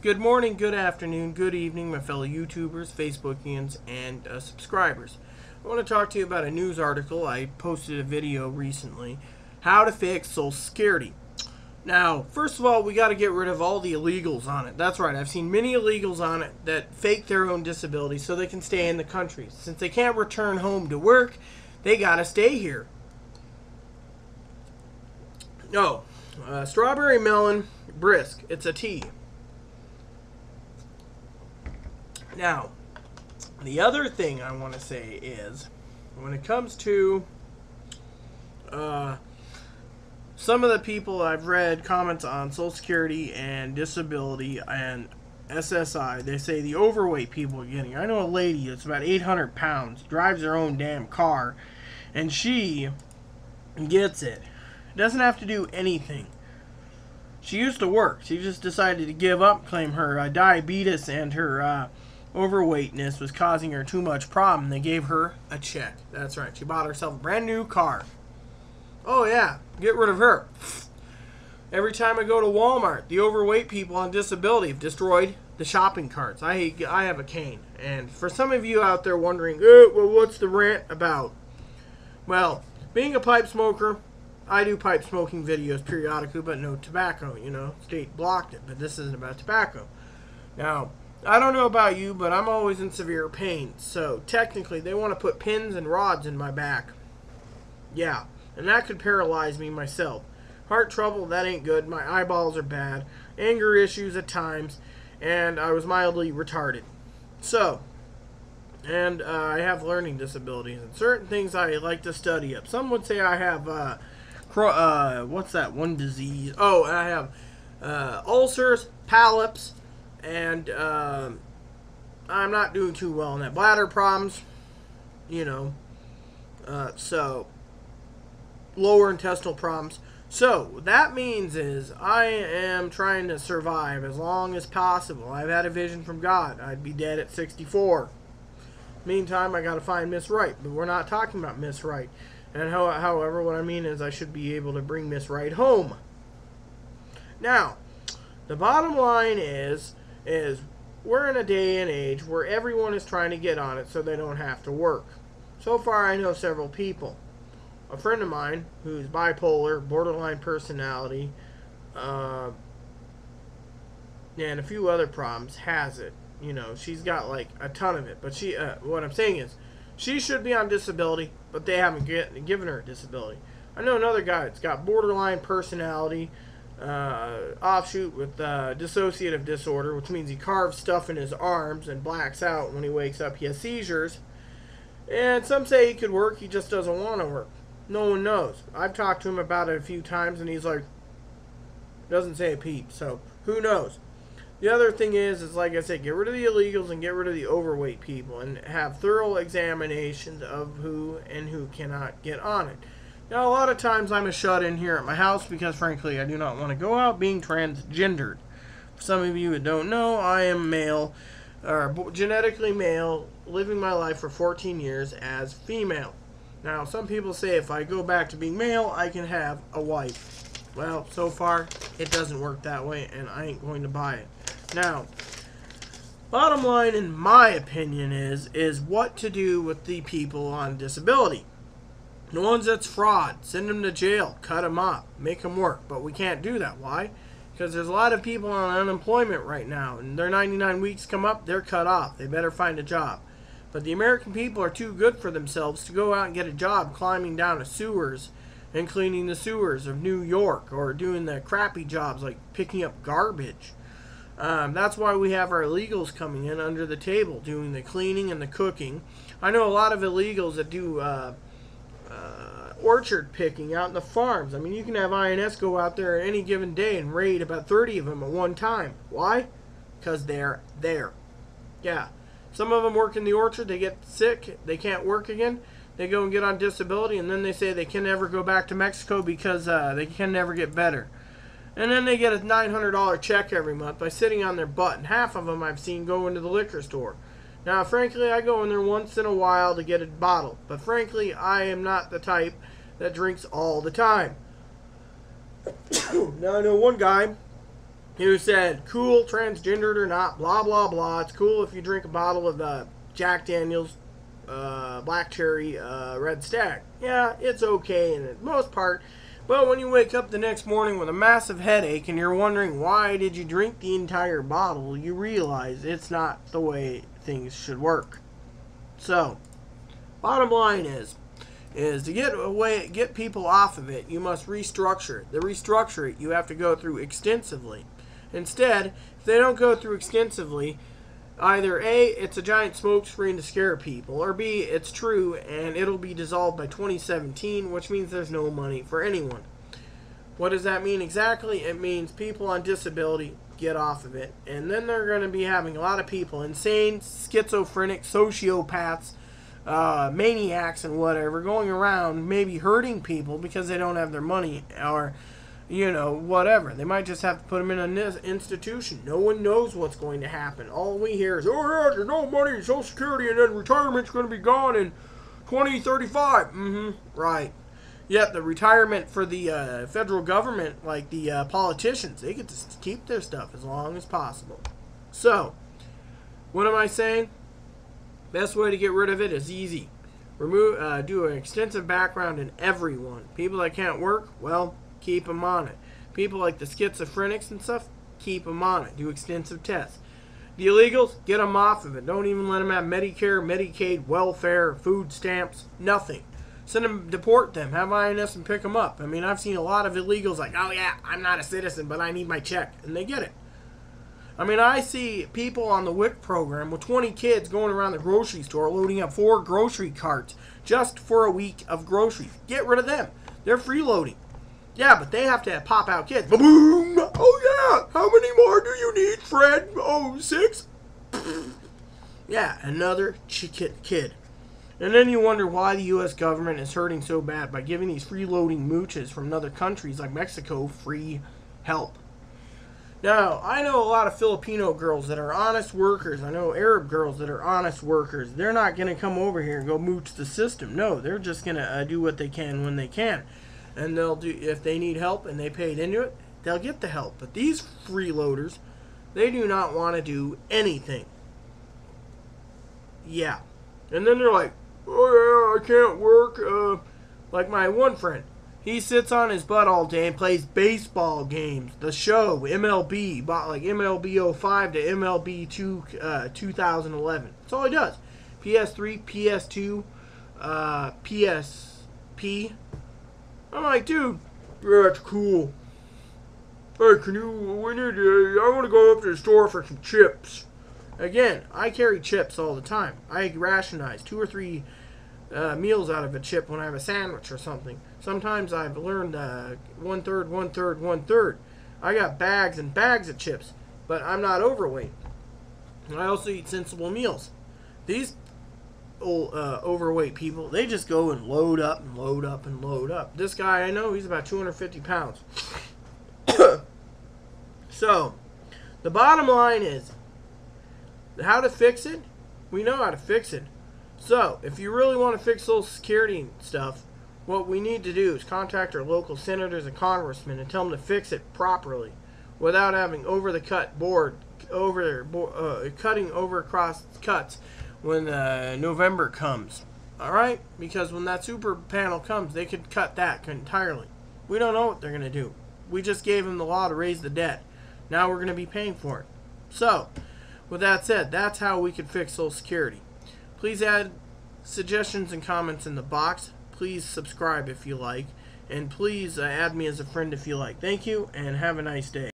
Good morning, good afternoon, good evening, my fellow YouTubers, Facebookians, and subscribers. I want to talk to you about a news article. I posted a video recently, how to fix Social Security. Now, first of all, we got to get rid of all the illegals on it. That's right, I've seen many illegals on it that fake their own disability so they can stay in the country. Since they can't return home to work, they got to stay here. No, strawberry melon brisk. It's a tea. Now, the other thing I want to say is, when it comes to some of the people I've read comments on Social Security and disability and SSI, they say the overweight people are getting. I know a lady that's about 800 pounds, drives her own damn car, and she gets it. Doesn't have to do anything. She used to work. She just decided to give up, claim her diabetes and her overweightness was causing her too much problem. They gave her a check. That's right. She bought herself a brand new car. Oh yeah, get rid of her. Every time I go to Walmart, the overweight people on disability have destroyed the shopping carts. I have a cane. And for some of you out there wondering, well, what's the rant about? Well, being a pipe smoker, I do pipe smoking videos periodically, but no tobacco, you know. State blocked it, but this isn't about tobacco. Now, I don't know about you, but I'm always in severe pain. So, technically, they want to put pins and rods in my back. Yeah, and that could paralyze me myself. Heart trouble, that ain't good. My eyeballs are bad. Anger issues at times. And I was mildly retarded. So, and I have learning disabilities. And certain things I like to study up. Some would say I have, what's that one disease? Oh, and I have ulcers, polyps, and I'm not doing too well in that. Bladder problems, you know, so lower intestinal problems. So what that means is I am trying to survive as long as possible. I've had a vision from God. I'd be dead at 64. Meantime, I got to find Miss Right, but we're not talking about Miss Right. And however, what I mean is I should be able to bring Miss Right home. Now, the bottom line is we're in a day and age where everyone is trying to get on it so they don't have to work. So far, I know several people. A friend of mine who's bipolar, borderline personality, and a few other problems has it. You know, she's got like a ton of it. But she, what I'm saying is, she should be on disability, but they haven't given her a disability. I know another guy that's got borderline personality, offshoot with dissociative disorder, which means he carves stuff in his arms and blacks out. When he wakes up, he has seizures. And some say he could work, he just doesn't want to work. No one knows. I've talked to him about it a few times, and he's like, doesn't say a peep. So, who knows? The other thing is like I said, get rid of the illegals and get rid of the overweight people, and have thorough examinations of who and who cannot get on it. Now, a lot of times I'm a shut-in here at my house because, frankly, I do not want to go out being transgendered. For some of you who don't know, I am male, or genetically male, living my life for 14 years as female. Now, some people say if I go back to being male, I can have a wife. Well, so far, it doesn't work that way, and I ain't going to buy it. Now, bottom line, in my opinion, is what to do with the people on disability. The ones that's fraud, send them to jail, cut them off, make them work. But we can't do that. Why? Because there's a lot of people on unemployment right now, and their 99 weeks come up, they're cut off. They better find a job. But the American people are too good for themselves to go out and get a job climbing down the sewers and cleaning the sewers of New York, or doing the crappy jobs like picking up garbage. That's why we have our illegals coming in under the table, doing the cleaning and the cooking. I know a lot of illegals that do orchard picking out in the farms. I mean, you can have INS go out there any given day and raid about 30 of them at one time. Why? Because they're there. Yeah. Some of them work in the orchard, they get sick, they can't work again, they go and get on disability, and then they say they can never go back to Mexico because they can never get better. And then they get a $900 check every month by sitting on their butt, and half of them I've seen go into the liquor store. Now, frankly, I go in there once in a while to get a bottle, but frankly, I am not the type that drinks all the time. Now, I know one guy who said, cool, transgendered or not, blah, blah, blah. It's cool if you drink a bottle of Jack Daniels, Black Cherry, Red Stag. Yeah, it's okay in the most part. But when you wake up the next morning with a massive headache and you're wondering why did you drink the entire bottle, you realize it's not the way things should work. So, bottom line is to get people off of it, you must restructure it. To restructure it, you have to go through extensively. Instead, if they don't go through extensively, either A, it's a giant smokescreen to scare people, or B, it's true and it'll be dissolved by 2017, which means there's no money for anyone. What does that mean exactly? It means people on disability get off of it, and then they're going to be having a lot of people, insane, schizophrenic, sociopaths, maniacs and whatever, going around maybe hurting people because they don't have their money, or whatever. They might just have to put them in an institution. No one knows what's going to happen. All we hear is, oh yeah, there's no money in Social Security and then retirement's going to be gone in 2035. Right. Yet the retirement for the federal government, like the politicians, they get to keep their stuff as long as possible. So, what am I saying? Best way to get rid of it is easy. Do an extensive background in everyone. People that can't work, well, keep them on it. People like the schizophrenics and stuff, keep them on it. Do extensive tests. The illegals, get them off of it. Don't even let them have Medicare, Medicaid, welfare, food stamps, nothing. Send them, deport them, have INS and pick them up. I mean, I've seen a lot of illegals like, oh yeah, I'm not a citizen, but I need my check. And they get it. I mean, I see people on the WIC program with 20 kids going around the grocery store loading up 4 grocery carts just for a week of groceries. Get rid of them. They're freeloading. Yeah, but they have to pop out kids. Boom! Oh, yeah! How many more do you need, Fred? Oh, 6? Yeah, another kid. And then you wonder why the U.S. government is hurting so bad by giving these freeloading mooches from other countries like Mexico free help. Now, I know a lot of Filipino girls that are honest workers. I know Arab girls that are honest workers. They're not going to come over here and go mooch the system. No, they're just going to do what they can when they can. And they'll do, if they need help and they paid into it, they'll get the help. But these freeloaders, they do not want to do anything. Yeah. And then they're like, oh yeah, I can't work. Like my one friend. He sits on his butt all day and plays baseball games. The show, MLB, bought like MLB 05 to MLB 2011. That's all he does. PS3, PS2, PSP. I'm like, dude, that's cool. Hey, I want to go up to the store for some chips. Again, I carry chips all the time. I rationize 2 or 3 meals out of a chip when I have a sandwich or something. Sometimes I've learned 1/3, 1/3, 1/3. I got bags and bags of chips, but I'm not overweight. I also eat sensible meals. These overweight people, they just go and load up and load up and load up. This guy I know, he's about 250 pounds. So, the bottom line is, how to fix it? We know how to fix it. So, if you really want to fix Social Security stuff, what we need to do is contact our local senators and congressmen and tell them to fix it properly without having cutting over across cuts when November comes. Alright? Because when that super panel comes, they could cut that entirely. We don't know what they're going to do. We just gave them the law to raise the debt. Now we're going to be paying for it. So, with that said, that's how we could fix Social Security. Please add suggestions and comments in the box. Please subscribe if you like. And please add me as a friend if you like. Thank you, and have a nice day.